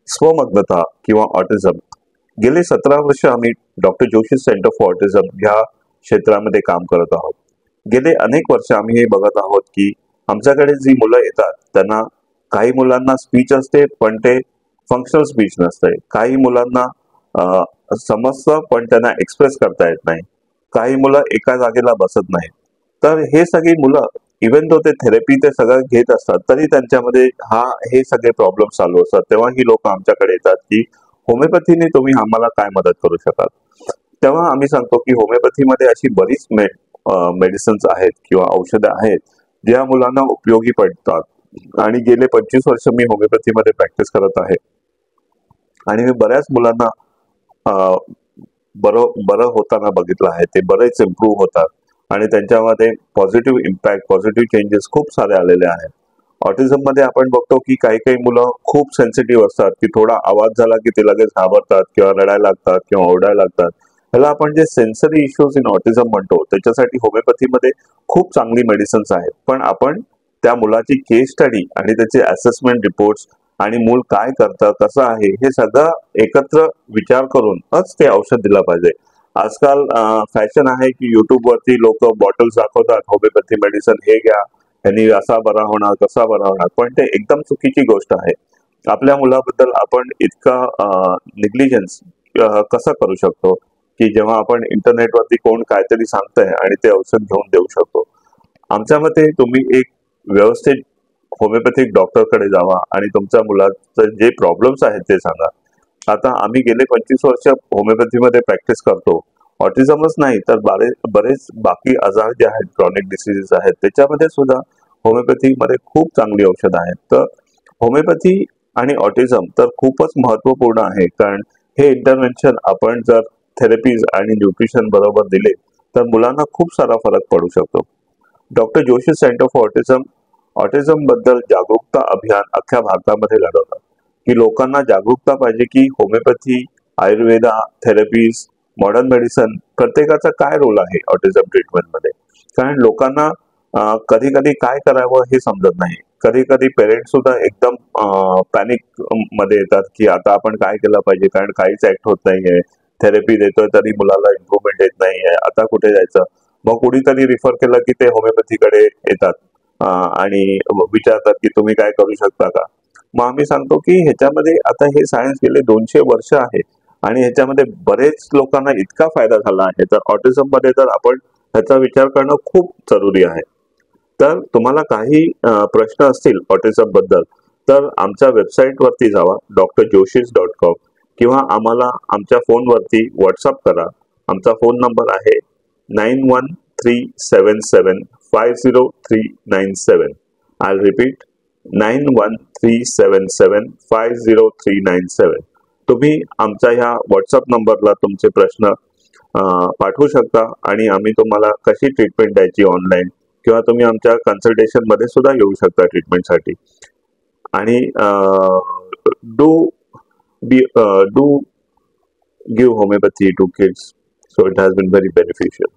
स्वमग्नता किंवा ऑटिझम. गेले 17 वर्ष आम्ही doctor Joshi centre for autism ह्या क्षेत्रामध्ये काम करत आहोत. गेले अनेक वर्ष आम्ही हे बघत आहोत की आमच्याकडे जी मुलं येतात त्यांना काही मुलांना स्पीच असते पण ते फंक्शनल स्पीच नसते. काही मुलांना समजतं पण त्यांना एक्सप्रेस करता येत नाही. काही मुलं एका जागेला बसत नाही. तर हे सगळी मुलं इव्हन तो ते थेरपी ते सगळं घेत असतात तरी त्यांच्यामध्ये हे सगळे प्रॉब्लेम चालू असतात. तेव्हा ही लोक आमच्याकडे येतात की होमिओपॅथीने तुम्ही आम्हाला काय मदत करू शकाल. तेव्हा आम्ही सांगतो की होमिओपॅथीमध्ये अशी बरीच मेडिसिन्स आहेत किंवा औषधं आहेत ज्या मुलांना उपयोगी पडतात. आणि गेले 25 वर्ष मी होमिओपॅथीमध्ये प्रॅक्टिस करत आहे आणि मी बऱ्याच मुलांना बरं होताना बघितलं आहे. ते बरेच इम्प्रूव्ह होतात आणि त्यांच्यामध्ये पॉझिटिव्ह इम्पॅक्ट, पॉझिटिव्ह चेंजेस खूप सारे आलेले आहेत. ऑटिझम मध्ये आपण बघतो की काही काही मुलं खूप सेन्सिटिव्ह असतात की थोडा आवाज झाला की ते लगेच घाबरतात किंवा रडायला लागतात किंवा ओरडायला लागतात. ह्याला आपण जे सेन्सरी इश्यूज इन ऑटिझम म्हणतो त्याच्यासाठी होमिओपॅथीमध्ये खूप चांगली मेडिसिन्स आहेत. पण आपण त्या मुलाची केस स्टडी आणि त्याचे असेसमेंट रिपोर्ट्स आणि मूल काय करतं कसं आहे हे सगळं एकत्र विचार करूनच ते औषध दिलं पाहिजे. आजकाल फॅशन आहे की युट्यूब वरती लोक बॉटल्स दाखवतात होमिओपॅथी मेडिसिन हे घ्या, यांनी असा बरा होणार कसा बरा होणार, पण ते एकदम चुकीची गोष्ट आहे. आपल्या मुलाबद्दल आपण इतका निग्लिजन्स कसं करू शकतो की जेव्हा आपण इंटरनेटवरती कोण काहीतरी सांगतंय आणि ते औषध घेऊन देऊ शकतो. आमच्या मते तुम्ही एक व्यवस्थित होमिओपॅथिक डॉक्टरकडे जावा आणि तुमच्या मुलाचे जे प्रॉब्लेम्स आहेत ते सांगा. आता आम्ही गेले 25 वर्ष होमिओपॅथीमध्ये प्रॅक्टिस करतो. ऑटिझमच नाही तर बरेच बाकी आजार जे आहेत, क्रॉनिक डिसीजेस आहेत, त्याच्यामध्ये सुद्धा होमिओपॅथीमध्ये खूप चांगली औषधं आहेत. तर होमिओपॅथी आणि ऑटिझम तर खूपच महत्वपूर्ण आहे, कारण हे इंटरव्हेन्शन आपण जर थेरपीज आणि न्यूट्रिशन बरोबर दिले तर मुलांना खूप सारा फरक पडू शकतो. Doctor Joshi centre for autism बद्दल जागरूकता अभियान अख्ख्या भारतामध्ये लढवतात की लोकांना जागरूकता पाहिजे की homeopathy, Ayurveda, therapies, modern medicine प्रत्येकाचा काय रोल आहे ऑटिझम ट्रीटमेंटमध्ये. कारण लोकांना कधी कधी काय करावं हे समजत नाही. कधी कधी पेरेंट्स सुद्धा एकदम पॅनिक मध्ये येतात की आता आपण काय केलं पाहिजे, कारण काहीच ऍक्ट होत नाहीये, थेरपी देतोय तरी मुलाला इम्प्रुव्हमेंट येत नाहीये, आता कुठे जायचं. मग कुणीतरी रिफर केलं की ते होमिओपॅथीकडे येतात आणि विचारतात की तुम्ही काय करू शकता का. मग आम्ही सांगतो की ह्याच्यामध्ये आता हे सायन्स गेले 200 वर्ष आहे आणि ह्याच्यामध्ये बरेच लोकांना इतका फायदा झाला आहे. तर ऑटिझम मध्ये तर आपण ह्याचा विचार करणं खूप जरुरी आहे. तर तुम्हाला काही प्रश्न असतील ऑटिझम बद्दल तर आमच्या वेबसाईट वरती जावा drjoshis.com किंवा आम्हाला आमच्या फोनवरती व्हॉट्सअप करा. आमचा फोन नंबर आहे 9137750397. I'll repeat 9137750397. तुम्ही आमच्या ह्या व्हॉट्सअप नंबरला तुमचे प्रश्न पाठवू शकता आणि आम्ही तुम्हाला कशी ट्रीटमेंट द्यायची ऑनलाईन किंवा तुम्ही आमच्या कन्सल्टेशन मध्ये सुद्धा येऊ शकता ट्रीटमेंटसाठी. आणि do give homeopathy to kids, so it has been very beneficial.